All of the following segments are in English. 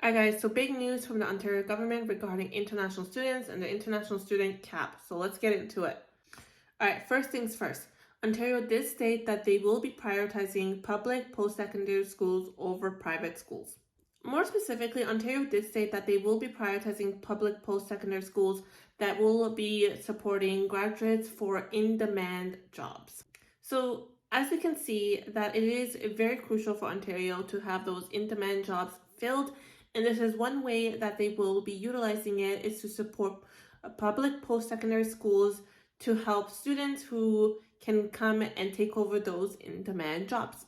Alright guys, so big news from the Ontario government regarding international students and the international student cap. So let's get into it. Alright, first things first. Ontario did state that they will be prioritizing public post-secondary schools over private schools. More specifically, Ontario did state that they will be prioritizing public post-secondary schools that will be supporting graduates for in-demand jobs. So as you can see, that it is very crucial for Ontario to have those in-demand jobs filled, and this is one way that they will be utilizing it is to support public post-secondary schools to help students who can come and take over those in-demand jobs.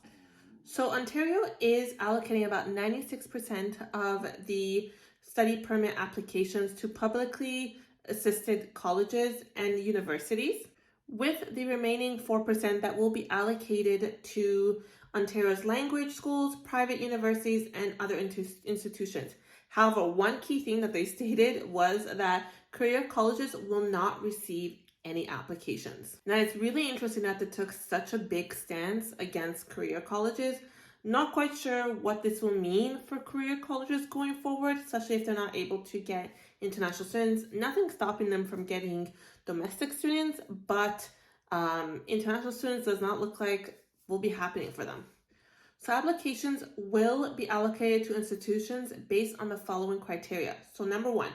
So Ontario is allocating about 96% of the study permit applications to publicly assisted colleges and universities, with the remaining 4% that will be allocated to Ontario's language schools, private universities, and other institutions. However, one key thing that they stated was that career colleges will not receive any applications. Now, it's really interesting that they took such a big stance against career colleges. Not quite sure what this will mean for career colleges going forward, especially if they're not able to get international students. Nothing stopping them from getting domestic students, but international students does not look like will be happening for them. So applications will be allocated to institutions based on the following criteria. So number one,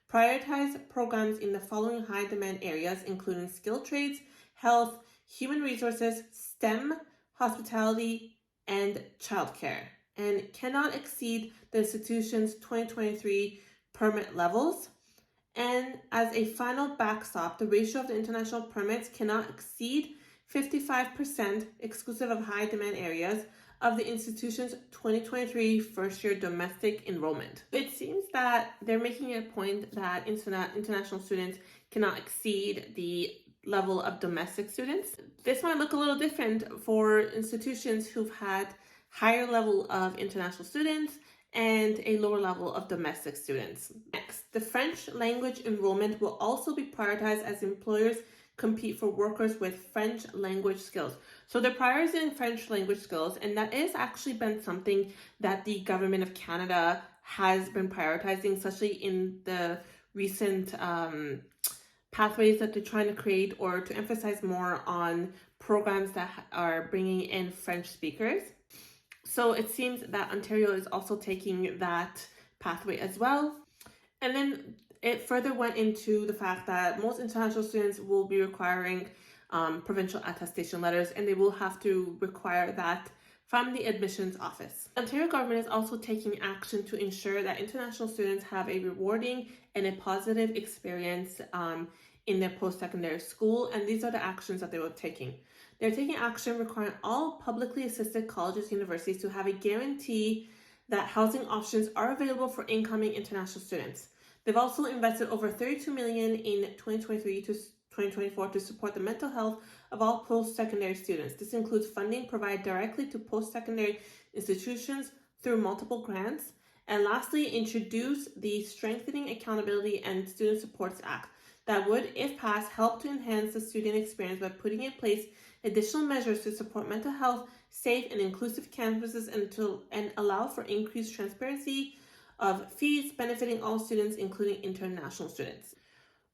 prioritize programs in the following high demand areas, including skilled trades, health, human resources, STEM, hospitality, and childcare, and cannot exceed the institution's 2023 permit levels. And as a final backstop, the ratio of the international permits cannot exceed 55% exclusive of high demand areas of the institution's 2023 first year domestic enrollment. It seems that they're making it a point that international students cannot exceed the level of domestic students. This might look a little different for institutions who've had higher level of international students and a lower level of domestic students. Next, the French language enrollment will also be prioritized as employers compete for workers with French language skills. So they're prioritizing French language skills, and that is actually been something that the government of Canada has been prioritizing, especially in the recent pathways that they're trying to create, or to emphasize more on programs that are bringing in French speakers. So it seems that Ontario is also taking that pathway as well. And then it further went into the fact that most international students will be requiring provincial attestation letters, and they will have to require that from the admissions office. Ontario government is also taking action to ensure that international students have a rewarding and a positive experience in their post-secondary school, and these are the actions that they were taking. They're taking action requiring all publicly assisted colleges and universities to have a guarantee that housing options are available for incoming international students. They've also invested over $32 million in 2023 to 2024 to support the mental health of all post-secondary students. This includes funding provided directly to post-secondary institutions through multiple grants. And lastly, introduce the Strengthening Accountability and Student Supports Act that would, if passed, help to enhance the student experience by putting in place additional measures to support mental health, safe and inclusive campuses, and allow for increased transparency of fees benefiting all students, including international students.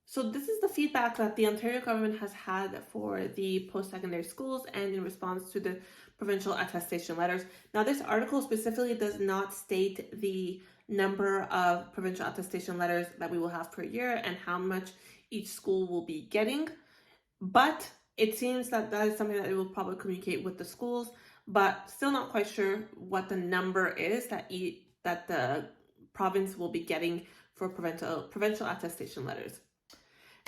So this is the feedback that the Ontario government has had for the post-secondary schools and in response to the provincial attestation letters. Now, this article specifically does not state the number of provincial attestation letters that we will have per year and how much each school will be getting, but it seems that that is something that it will probably communicate with the schools, but still not quite sure what the number is that the province will be getting for provincial attestation letters.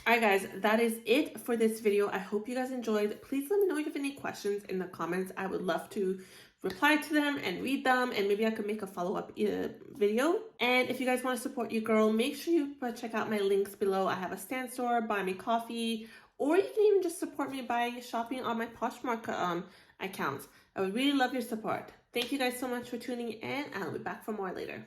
Alright guys, that is it for this video. I hope you guys enjoyed. Please let me know if you have any questions in the comments. I would love to reply to them and read them, and maybe I could make a follow-up video. And if you guys want to support your girl, make sure you check out my links below. I have a Stan store, buy me coffee, or you can even just support me by shopping on my Poshmark accounts. I would really love your support. Thank you guys so much for tuning in, and I'll be back for more later.